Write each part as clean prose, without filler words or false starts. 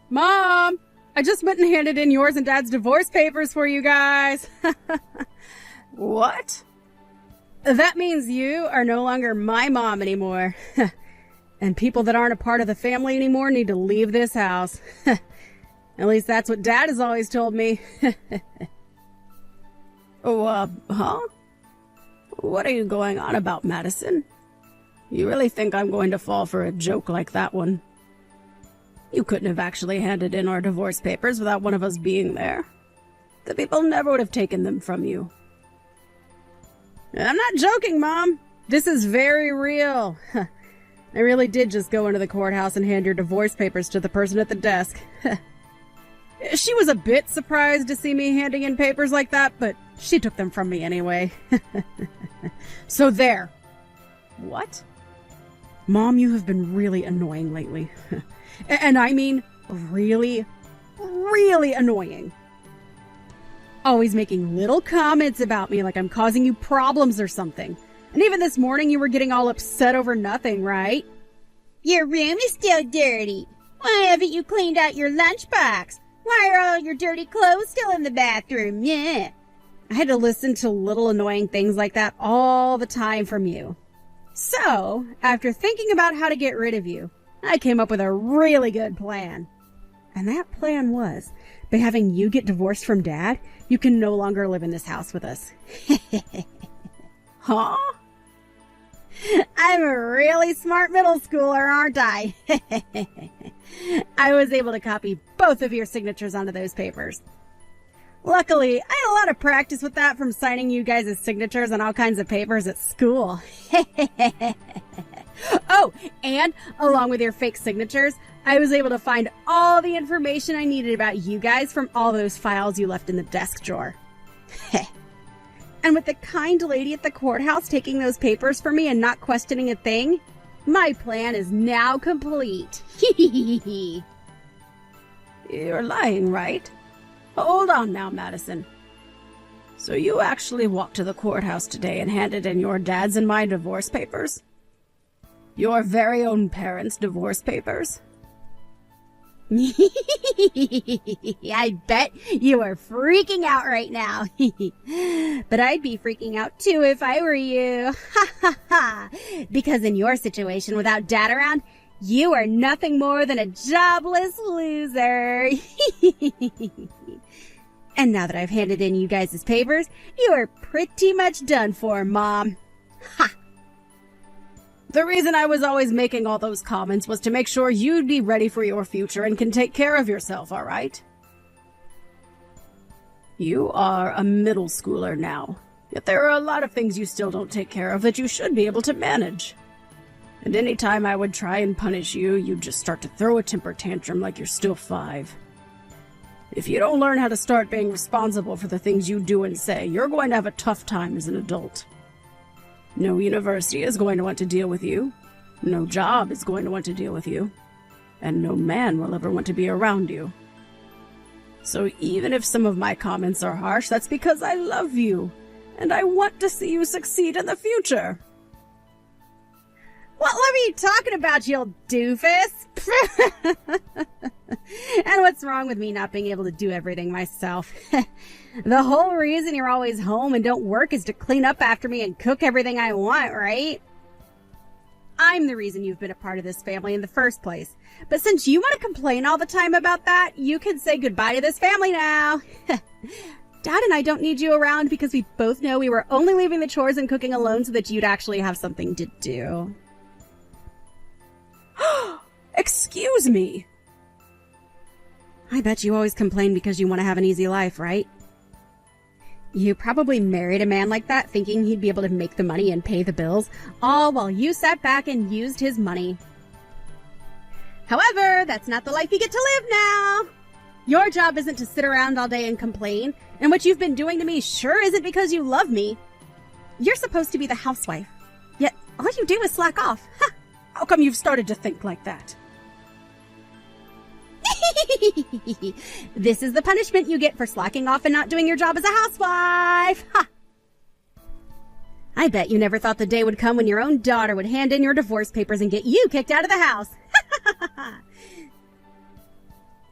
Mom, I just went and handed in yours and Dad's divorce papers for you guys. What? That means you are no longer my mom anymore. And people that aren't a part of the family anymore need to leave this house. At least that's what Dad has always told me. Huh? What are you going on about, Madison? You really think I'm going to fall for a joke like that one? You couldn't have actually handed in our divorce papers without one of us being there. The people never would have taken them from you. I'm not joking, Mom. This is very real. I really did just go into the courthouse and hand your divorce papers to the person at the desk. She was a bit surprised to see me handing in papers like that, but she took them from me anyway. So there. What? Mom, you have been really annoying lately. And I mean really, really annoying. Always making little comments about me like I'm causing you problems or something. And even this morning you were getting all upset over nothing, right? Your room is still dirty. Why haven't you cleaned out your lunchbox? Why are all your dirty clothes still in the bathroom? Yeah. I had to listen to little annoying things like that all the time from you. So, after thinking about how to get rid of you, I came up with a really good plan. And that plan was, by having you get divorced from Dad, you can no longer live in this house with us. Huh? I'm a really smart middle schooler, aren't I? I was able to copy both of your signatures onto those papers. Luckily, I had a lot of practice with that from signing you guys' signatures on all kinds of papers at school. Oh, and along with your fake signatures, I was able to find all the information I needed about you guys from all those files you left in the desk drawer. And with the kind lady at the courthouse taking those papers for me and not questioning a thing, my plan is now complete. You're lying, right? Hold on now, Madison. So you actually walked to the courthouse today and handed in your dad's and my divorce papers? Your very own parents' divorce papers? I bet you are freaking out right now. But I'd be freaking out too if I were you. Because in your situation without Dad around, you are nothing more than a jobless loser. And now that I've handed in you guys' papers, you are pretty much done for, Mom. Ha! The reason I was always making all those comments was to make sure you'd be ready for your future and can take care of yourself, all right? You are a middle schooler now, yet there are a lot of things you still don't take care of that you should be able to manage. And any time I would try and punish you, you'd just start to throw a temper tantrum like you're still 5. If you don't learn how to start being responsible for the things you do and say, you're going to have a tough time as an adult. No university is going to want to deal with you. No job is going to want to deal with you. And no man will ever want to be around you. So even if some of my comments are harsh, that's because I love you. And I want to see you succeed in the future. What are you talking about, you old doofus? And what's wrong with me not being able to do everything myself? The whole reason you're always home and don't work is to clean up after me and cook everything I want, right? I'm the reason you've been a part of this family in the first place. But since you want to complain all the time about that, you can say goodbye to this family now. Dad and I don't need you around because we both know we were only leaving the chores and cooking alone so that you'd actually have something to do. Excuse me. I bet you always complain because you want to have an easy life, right? You probably married a man like that thinking he'd be able to make the money and pay the bills, all while you sat back and used his money. However, that's not the life you get to live now. Your job isn't to sit around all day and complain, and what you've been doing to me sure isn't because you love me. You're supposed to be the housewife, yet all you do is slack off. Ha! How come you've started to think like that? This is the punishment you get for slacking off and not doing your job as a housewife. Ha! I bet you never thought the day would come when your own daughter would hand in your divorce papers and get you kicked out of the house.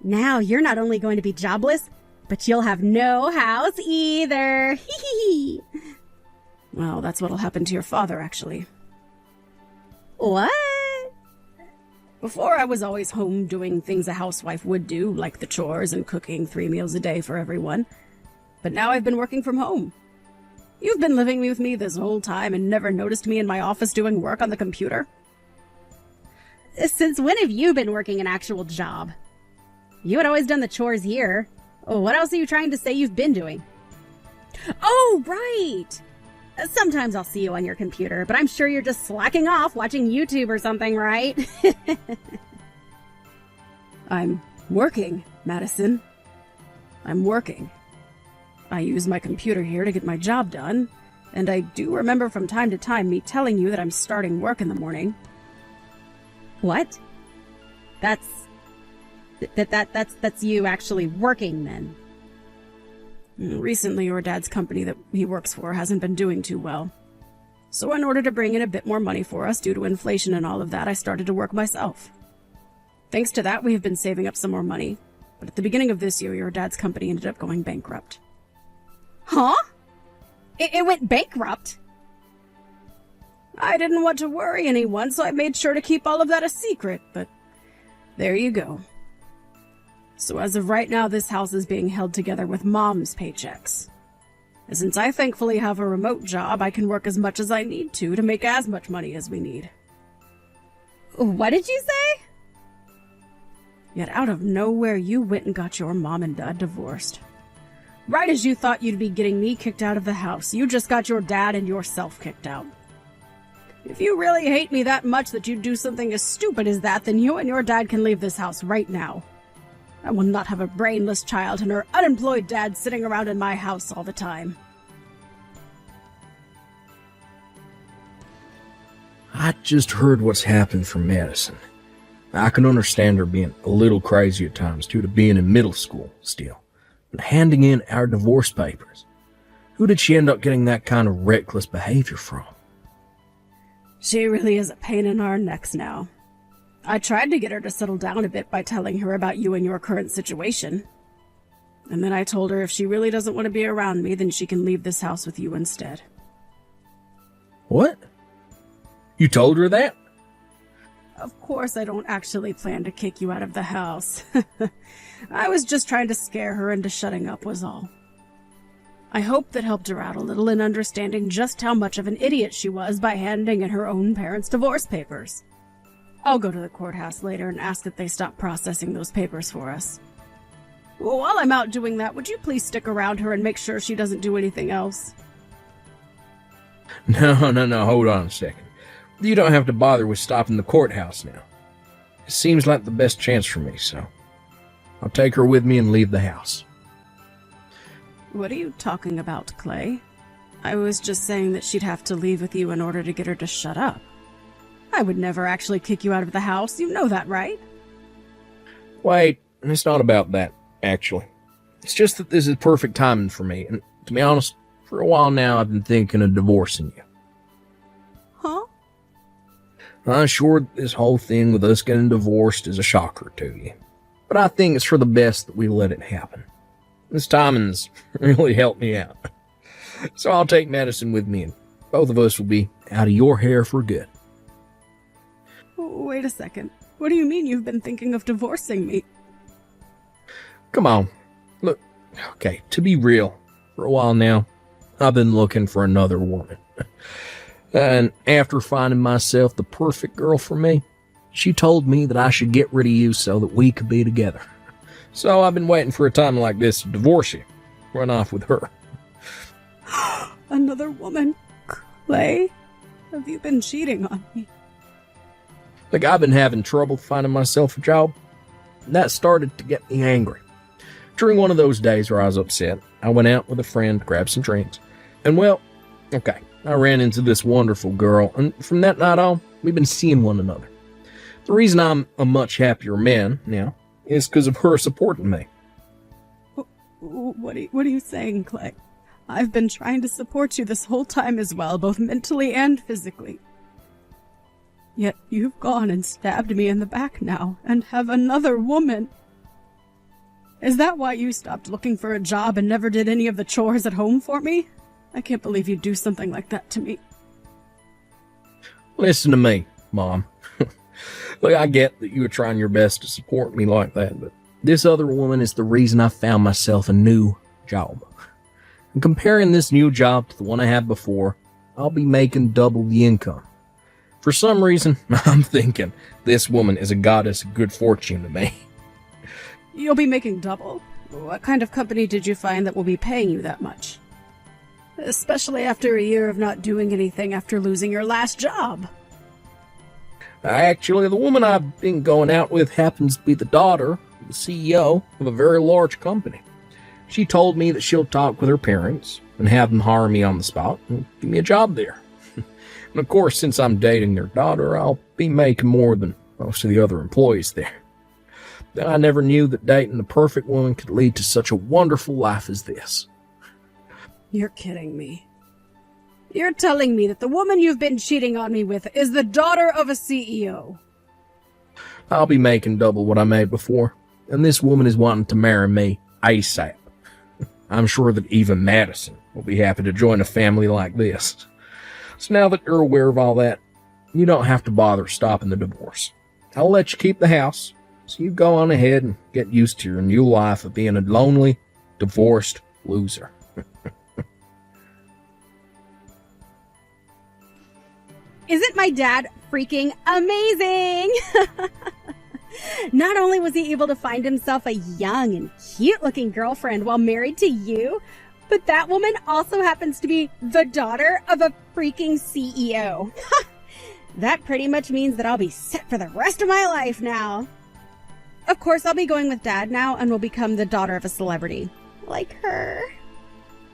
Now you're not only going to be jobless, but you'll have no house either. Hee. Well, that's what'll happen to your father, actually. What? Before, I was always home doing things a housewife would do, like the chores and cooking 3 meals a day for everyone. But now I've been working from home. You've been living with me this whole time and never noticed me in my office doing work on the computer? Since when have you been working an actual job? You had always done the chores here. What else are you trying to say you've been doing? Oh, right! Sometimes I'll see you on your computer, but I'm sure you're just slacking off watching YouTube or something, right? I'm working, Madison. I'm working. I use my computer here to get my job done, and I do remember from time to time me telling you that I'm starting work in the morning. What? That's you actually working then? Recently, your dad's company that he works for hasn't been doing too well. So in order to bring in a bit more money for us due to inflation and all of that, I started to work myself. Thanks to that, we have been saving up some more money. But at the beginning of this year, your dad's company ended up going bankrupt. Huh? It went bankrupt? I didn't want to worry anyone, so I made sure to keep all of that a secret, but there you go. So as of right now, this house is being held together with Mom's paychecks. And since I thankfully have a remote job, I can work as much as I need to make as much money as we need. What did you say? Yet out of nowhere, you went and got your mom and dad divorced. Right as you thought you'd be getting me kicked out of the house, you just got your dad and yourself kicked out. If you really hate me that much that you'd do something as stupid as that, then you and your dad can leave this house right now. I will not have a brainless child and her unemployed dad sitting around in my house all the time. I just heard what's happened from Madison. I can understand her being a little crazy at times due to being in middle school still, but handing in our divorce papers. Who did she end up getting that kind of reckless behavior from? She really is a pain in our necks now. I tried to get her to settle down a bit by telling her about you and your current situation. And then I told her if she really doesn't want to be around me, then she can leave this house with you instead. What? You told her that? Of course I don't actually plan to kick you out of the house. I was just trying to scare her into shutting up was all. I hope that helped her out a little in understanding just how much of an idiot she was by handing in her own parents' divorce papers. I'll go to the courthouse later and ask that they stop processing those papers for us. Well, while I'm out doing that, would you please stick around her and make sure she doesn't do anything else? No, hold on a second. You don't have to bother with stopping the courthouse now. It seems like the best chance for me, so I'll take her with me and leave the house. What are you talking about, Clay? I was just saying that she'd have to leave with you in order to get her to shut up. I would never actually kick you out of the house. You know that, right? Wait, it's not about that, actually. It's just that this is perfect timing for me, and to be honest, for a while now I've been thinking of divorcing you. Huh? I'm sure this whole thing with us getting divorced is a shocker to you, but I think it's for the best that we let it happen. This timing's really helped me out. So I'll take Madison with me, and both of us will be out of your hair for good. Wait a second. What do you mean you've been thinking of divorcing me? Come on. Look, okay, to be real, for a while now, I've been looking for another woman. And after finding myself the perfect girl for me, she told me that I should get rid of you so that we could be together. So I've been waiting for a time like this to divorce you, run off with her. Another woman? Clay? Have you been cheating on me? Look, I've been having trouble finding myself a job. That started to get me angry. During one of those days where I was upset, I went out with a friend to grab some drinks. And well, okay, I ran into this wonderful girl, and from that night on, we've been seeing one another. The reason I'm a much happier man now is because of her supporting me. What are you saying, Clay? I've been trying to support you this whole time as well, both mentally and physically. Yet you've gone and stabbed me in the back now, and have another woman. Is that why you stopped looking for a job and never did any of the chores at home for me? I can't believe you'd do something like that to me. Listen to me, Mom. Look, I get that you were trying your best to support me like that, but this other woman is the reason I found myself a new job. And comparing this new job to the one I had before, I'll be making double the income. For some reason, I'm thinking this woman is a goddess of good fortune to me. You'll be making double? What kind of company did you find that will be paying you that much? Especially after a year of not doing anything after losing your last job. Actually, the woman I've been going out with happens to be the daughter of the CEO of a very large company. She told me that she'll talk with her parents and have them hire me on the spot and give me a job there. And of course, since I'm dating their daughter, I'll be making more than most of the other employees there. I never knew that dating the perfect woman could lead to such a wonderful life as this. You're kidding me. You're telling me that the woman you've been cheating on me with is the daughter of a CEO. I'll be making double what I made before, and this woman is wanting to marry me ASAP. I'm sure that even Madison will be happy to join a family like this. So now that you're aware of all that, you don't have to bother stopping the divorce. I'll let you keep the house, so you go on ahead and get used to your new life of being a lonely, divorced loser. Isn't my dad freaking amazing? Not only was he able to find himself a young and cute-looking girlfriend while married to you, but that woman also happens to be the daughter of a freaking CEO. That pretty much means that I'll be set for the rest of my life now. Of course, I'll be going with Dad now and will become the daughter of a celebrity. Like her.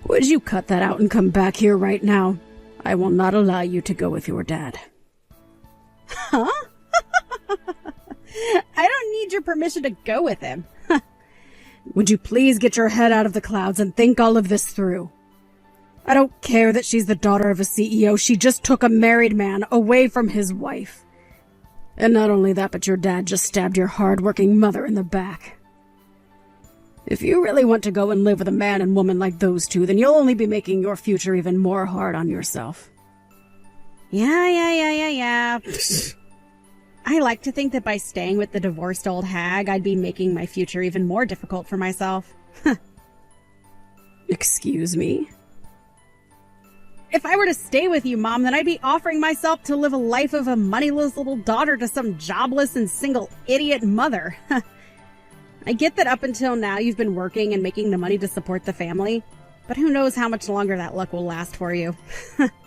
Would you cut that out and come back here right now? I will not allow you to go with your dad. Huh? I don't need your permission to go with him. Would you please get your head out of the clouds and think all of this through? I don't care that she's the daughter of a CEO. She just took a married man away from his wife. And not only that, but your dad just stabbed your hard-working mother in the back. If you really want to go and live with a man and woman like those two, then you'll only be making your future even more hard on yourself. Yeah. I like to think that by staying with the divorced old hag, I'd be making my future even more difficult for myself. Excuse me? If I were to stay with you, Mom, then I'd be offering myself to live a life of a moneyless little daughter to some jobless and single idiot mother. I get that up until now you've been working and making the money to support the family, but who knows how much longer that luck will last for you.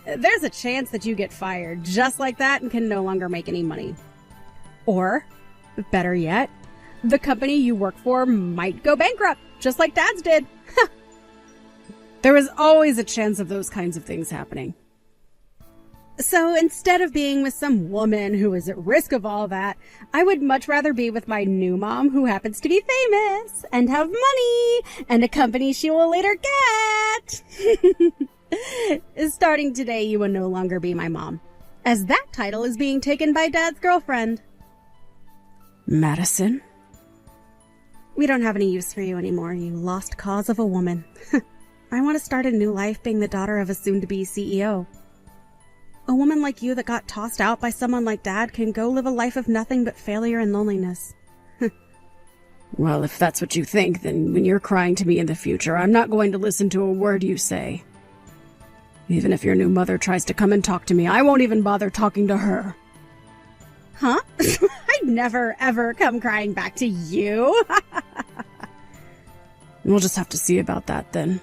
There's a chance that you get fired just like that and can no longer make any money. Or, better yet, the company you work for might go bankrupt, just like Dad's did. There is always a chance of those kinds of things happening. So instead of being with some woman who is at risk of all that, I would much rather be with my new mom who happens to be famous and have money and a company she will later get. Starting today, you will no longer be my mom, as that title is being taken by Dad's girlfriend. Madison? We don't have any use for you anymore, you lost cause of a woman. I want to start a new life being the daughter of a soon-to-be CEO. A woman like you that got tossed out by someone like Dad can go live a life of nothing but failure and loneliness. Well, if that's what you think, then when you're crying to me in the future, I'm not going to listen to a word you say. Even if your new mother tries to come and talk to me, I won't even bother talking to her. Huh? I'd never, ever come crying back to you. We'll just have to see about that then.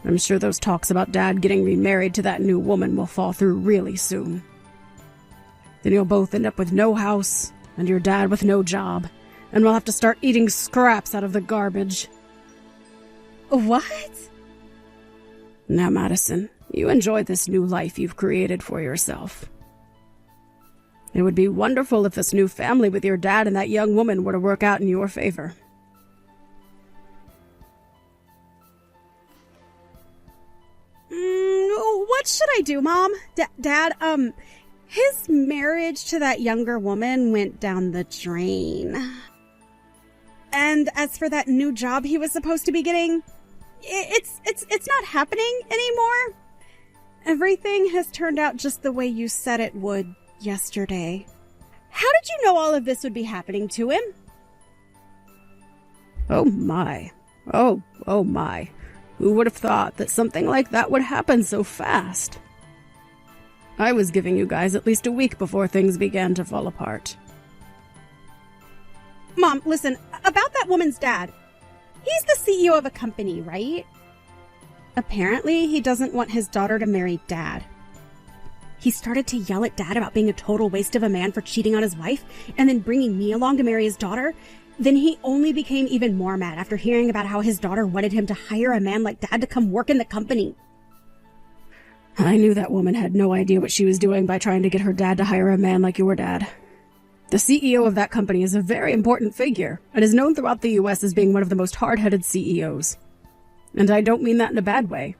I'm sure those talks about Dad getting remarried to that new woman will fall through really soon. Then you'll both end up with no house, and your dad with no job, and we'll have to start eating scraps out of the garbage. What? Now, Madison, you enjoy this new life you've created for yourself. It would be wonderful if this new family with your dad and that young woman were to work out in your favor. What should I do, Mom? Dad, his marriage to that younger woman went down the drain. And as for that new job he was supposed to be getting, it's not happening anymore. Everything has turned out just the way you said it would yesterday. How did you know all of this would be happening to him? Oh my. Oh my. Who would have thought that something like that would happen so fast? I was giving you guys at least a week before things began to fall apart. Mom, listen, about that woman's dad. He's the CEO of a company, right? Apparently, he doesn't want his daughter to marry Dad. He started to yell at Dad about being a total waste of a man for cheating on his wife, and then bringing me along to marry his daughter. Then he only became even more mad after hearing about how his daughter wanted him to hire a man like Dad to come work in the company. I knew that woman had no idea what she was doing by trying to get her dad to hire a man like your dad. The CEO of that company is a very important figure, and is known throughout the US as being one of the most hard-headed CEOs. And I don't mean that in a bad way.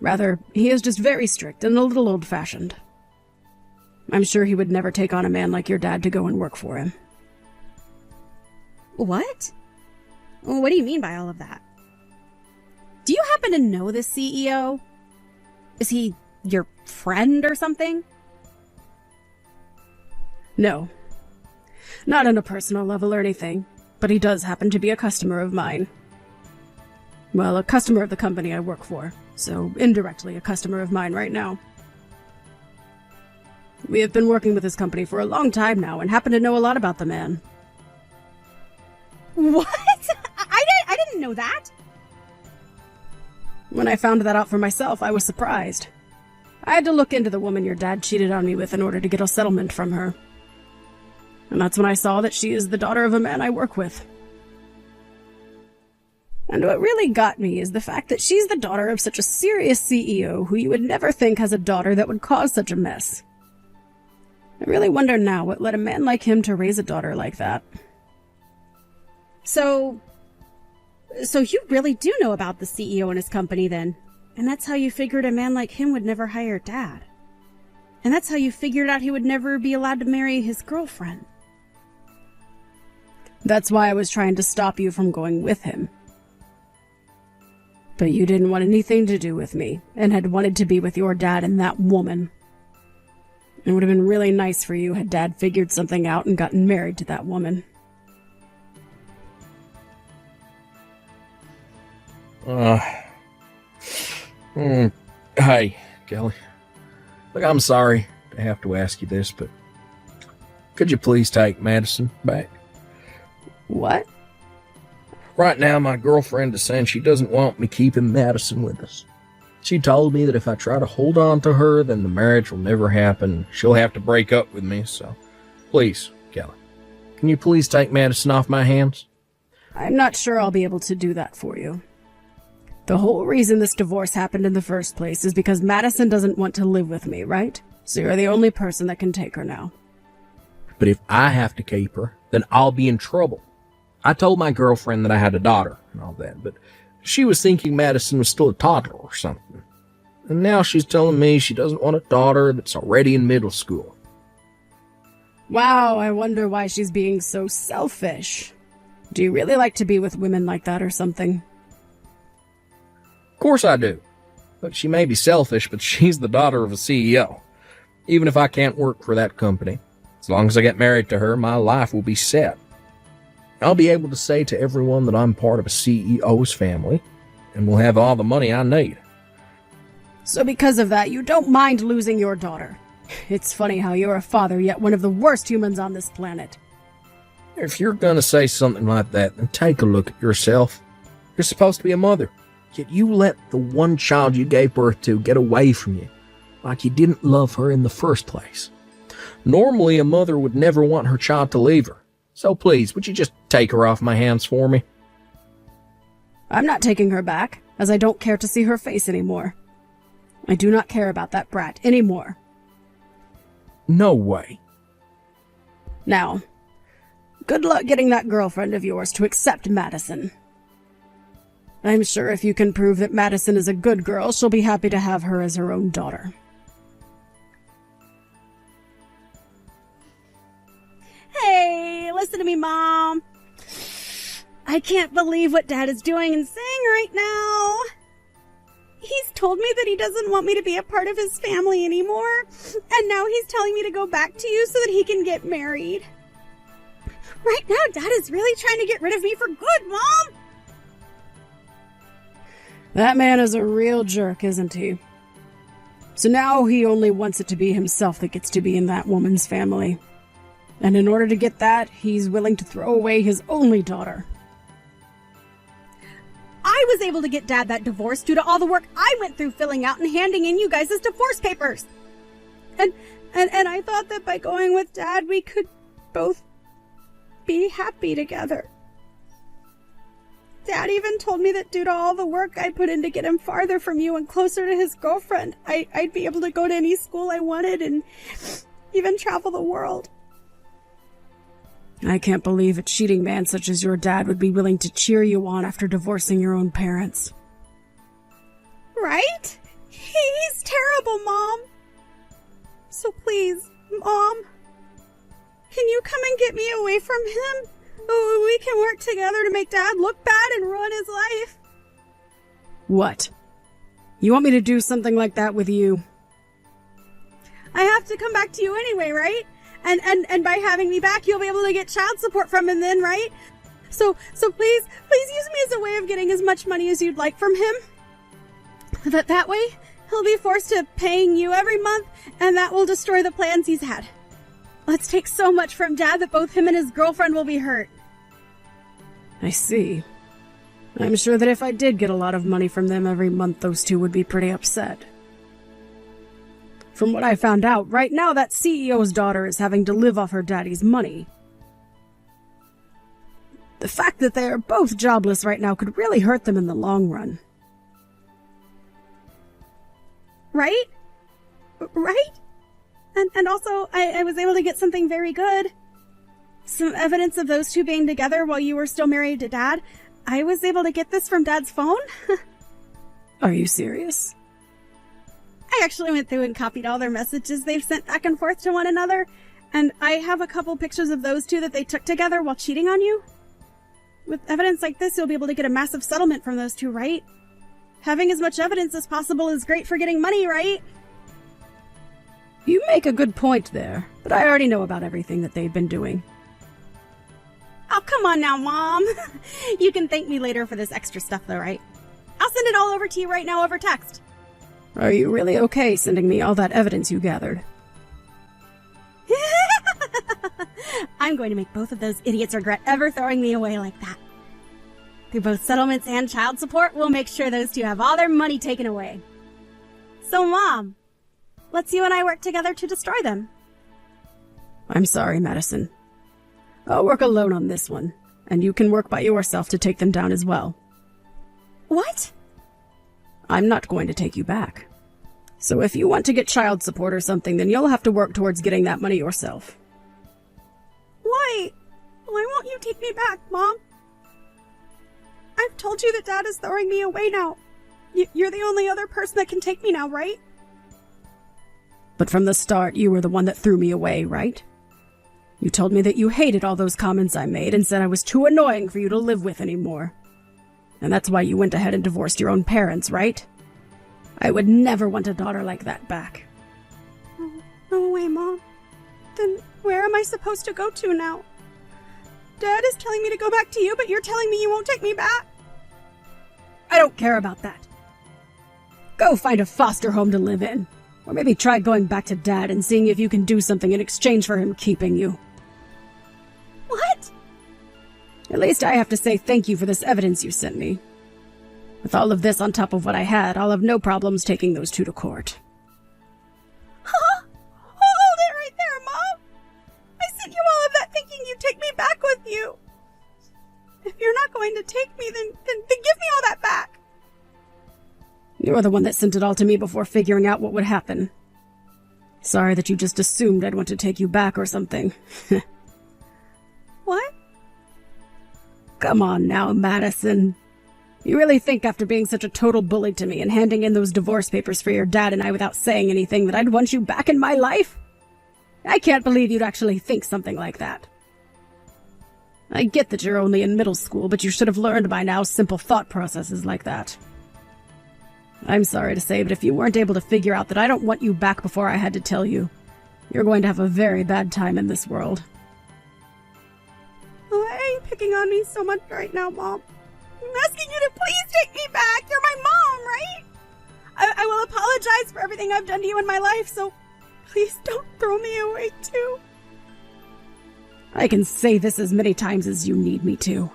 Rather, he is just very strict and a little old-fashioned. I'm sure he would never take on a man like your dad to go and work for him. What? What do you mean by all of that? Do you happen to know this CEO? Is he your friend or something? No. Not on a personal level or anything, but he does happen to be a customer of mine. Well, a customer of the company I work for, so indirectly a customer of mine right now. We have been working with this company for a long time now and happen to know a lot about the man. What? I didn't know that. When I found that out for myself, I was surprised. I had to look into the woman your dad cheated on me with in order to get a settlement from her. And that's when I saw that she is the daughter of a man I work with. And what really got me is the fact that she's the daughter of such a serious CEO who you would never think has a daughter that would cause such a mess. I really wonder now what led a man like him to raise a daughter like that. So you really do know about the CEO and his company then? And that's how you figured a man like him would never hire Dad? And that's how you figured out he would never be allowed to marry his girlfriend? That's why I was trying to stop you from going with him. But you didn't want anything to do with me, and had wanted to be with your dad and that woman. It would have been really nice for you had Dad figured something out and gotten married to that woman. Hey, Kelly. Look, I'm sorry to have to ask you this, but could you please take Madison back? What? Right now, my girlfriend is saying she doesn't want me keeping Madison with us. She told me that if I try to hold on to her, then the marriage will never happen. She'll have to break up with me, so please, Kelly, can you please take Madison off my hands? I'm not sure I'll be able to do that for you. The whole reason this divorce happened in the first place is because Madison doesn't want to live with me, right? So you're the only person that can take her now. But if I have to keep her, then I'll be in trouble. I told my girlfriend that I had a daughter and all that, but she was thinking Madison was still a toddler or something. And now she's telling me she doesn't want a daughter that's already in middle school. Wow, I wonder why she's being so selfish. Do you really like to be with women like that or something? Of course I do. But she may be selfish, but she's the daughter of a CEO. Even if I can't work for that company, as long as I get married to her, my life will be set. I'll be able to say to everyone that I'm part of a CEO's family, and will have all the money I need. So because of that, you don't mind losing your daughter. It's funny how you're a father, yet one of the worst humans on this planet. If you're gonna say something like that, then take a look at yourself. You're supposed to be a mother, yet you let the one child you gave birth to get away from you, like you didn't love her in the first place. Normally, a mother would never want her child to leave her. So please, would you just take her off my hands for me? I'm not taking her back, as I don't care to see her face anymore. I do not care about that brat anymore. No way. Now, good luck getting that girlfriend of yours to accept Madison. I'm sure if you can prove that Madison is a good girl, she'll be happy to have her as her own daughter. Hey, listen to me, Mom. I can't believe what Dad is doing and saying right now. He's told me that he doesn't want me to be a part of his family anymore, and now he's telling me to go back to you so that he can get married. Right now, Dad is really trying to get rid of me for good, Mom! That man is a real jerk, isn't he? So now he only wants it to be himself that gets to be in that woman's family. And in order to get that, he's willing to throw away his only daughter. I was able to get Dad that divorce due to all the work I went through filling out and handing in you guys' divorce papers. And I thought that by going with Dad, we could both be happy together. Dad even told me that due to all the work I put in to get him farther from you and closer to his girlfriend, I'd be able to go to any school I wanted and even travel the world. I can't believe a cheating man such as your dad would be willing to cheer you on after divorcing your own parents. Right? He's terrible, Mom. So please, Mom, can you come and get me away from him? Oh, we can work together to make Dad look bad and ruin his life. What? You want me to do something like that with you? I have to come back to you anyway, right? And by having me back, you'll be able to get child support from him then, right? So please use me as a way of getting as much money as you'd like from him. That way, he'll be forced to paying you every month, and that will destroy the plans he's had. Let's take so much from Dad that both him and his girlfriend will be hurt. I see. I'm sure that if I did get a lot of money from them every month, those two would be pretty upset. From what I found out, right now that CEO's daughter is having to live off her daddy's money. The fact that they are both jobless right now could really hurt them in the long run. Right? Right? And also, I was able to get something very good. Some evidence of those two being together while you were still married to Dad. I was able to get this from Dad's phone. Are you serious? I actually went through and copied all their messages they've sent back and forth to one another, and I have a couple pictures of those two that they took together while cheating on you. With evidence like this, you'll be able to get a massive settlement from those two, right? Having as much evidence as possible is great for getting money, right? You make a good point there, but I already know about everything that they've been doing. Oh, come on now, Mom. You can thank me later for this extra stuff, though, right? I'll send it all over to you right now over text. Are you really okay sending me all that evidence you gathered? I'm going to make both of those idiots regret ever throwing me away like that. Through both settlements and child support, we'll make sure those two have all their money taken away. So, Mom, let's you and I work together to destroy them. I'm sorry, Madison. I'll work alone on this one, and you can work by yourself to take them down as well. What? I'm not going to take you back. So if you want to get child support or something, then you'll have to work towards getting that money yourself. Why? Why won't you take me back, Mom? I've told you that Dad is throwing me away now. You're the only other person that can take me now, right? But from the start, you were the one that threw me away, right? You told me that you hated all those comments I made and said I was too annoying for you to live with anymore. And that's why you went ahead and divorced your own parents, right? I would never want a daughter like that back. No way, Mom. Then where am I supposed to go to now? Dad is telling me to go back to you, but you're telling me you won't take me back? I don't care about that. Go find a foster home to live in. Or maybe try going back to Dad and seeing if you can do something in exchange for him keeping you. What? At least I have to say thank you for this evidence you sent me. With all of this on top of what I had, I'll have no problems taking those two to court. Huh? Hold it right there, Mom! I sent you all of that thinking you'd take me back with you. If you're not going to take me, then give me all that back. You're the one that sent it all to me before figuring out what would happen. Sorry that you just assumed I'd want to take you back or something. What? Come on now, Madison. You really think after being such a total bully to me and handing in those divorce papers for your dad and I without saying anything that I'd want you back in my life? I can't believe you'd actually think something like that. I get that you're only in middle school, but you should have learned by now simple thought processes like that. I'm sorry to say, but if you weren't able to figure out that I don't want you back before I had to tell you, you're going to have a very bad time in this world. Why are you picking on me so much right now, Mom? I'm asking you to please take me back. You're my mom, right? I will apologize for everything I've done to you in my life, so please don't throw me away too. I can say this as many times as you need me to.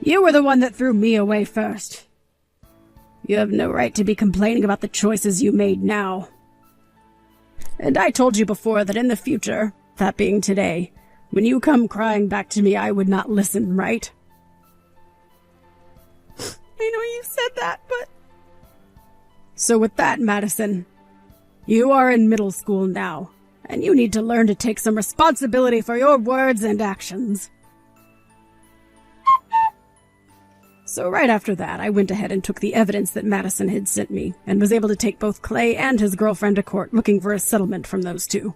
You were the one that threw me away first. You have no right to be complaining about the choices you made now. And I told you before that in the future, that being today, when you come crying back to me, I would not listen, right? I know you said that, but... So with that, Madison, you are in middle school now, and you need to learn to take some responsibility for your words and actions. So right after that, I went ahead and took the evidence that Madison had sent me, and was able to take both Clay and his girlfriend to court looking for a settlement from those two.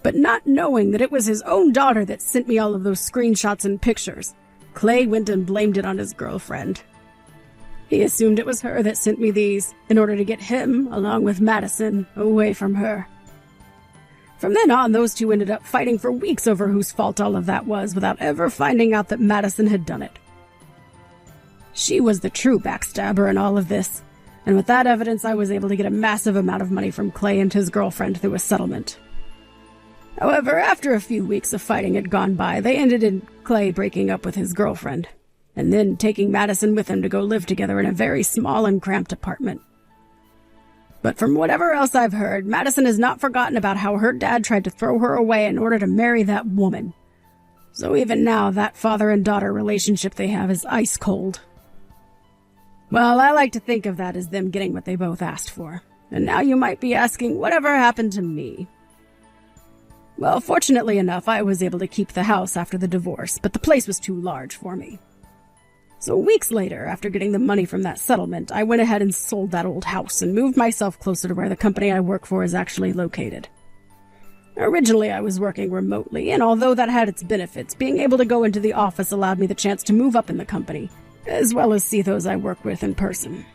But not knowing that it was his own daughter that sent me all of those screenshots and pictures, Clay went and blamed it on his girlfriend. He assumed it was her that sent me these, in order to get him, along with Madison, away from her. From then on, those two ended up fighting for weeks over whose fault all of that was, without ever finding out that Madison had done it. She was the true backstabber in all of this, and with that evidence I was able to get a massive amount of money from Clay and his girlfriend through a settlement. However, after a few weeks of fighting had gone by, they ended in Clay breaking up with his girlfriend, and then taking Madison with him to go live together in a very small and cramped apartment. But from whatever else I've heard, Madison has not forgotten about how her dad tried to throw her away in order to marry that woman. So even now, that father and daughter relationship they have is ice cold. Well, I like to think of that as them getting what they both asked for. And now you might be asking, whatever happened to me? Well, fortunately enough, I was able to keep the house after the divorce, but the place was too large for me. So weeks later, after getting the money from that settlement, I went ahead and sold that old house and moved myself closer to where the company I work for is actually located. Originally, I was working remotely, and although that had its benefits, being able to go into the office allowed me the chance to move up in the company, as well as see those I work with in person.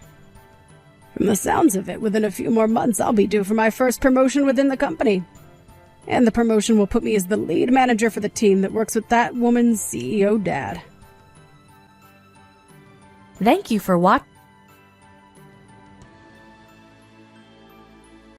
From the sounds of it, within a few more months, I'll be due for my first promotion within the company. And the promotion will put me as the lead manager for the team that works with that woman's CEO dad. Thank you for watching.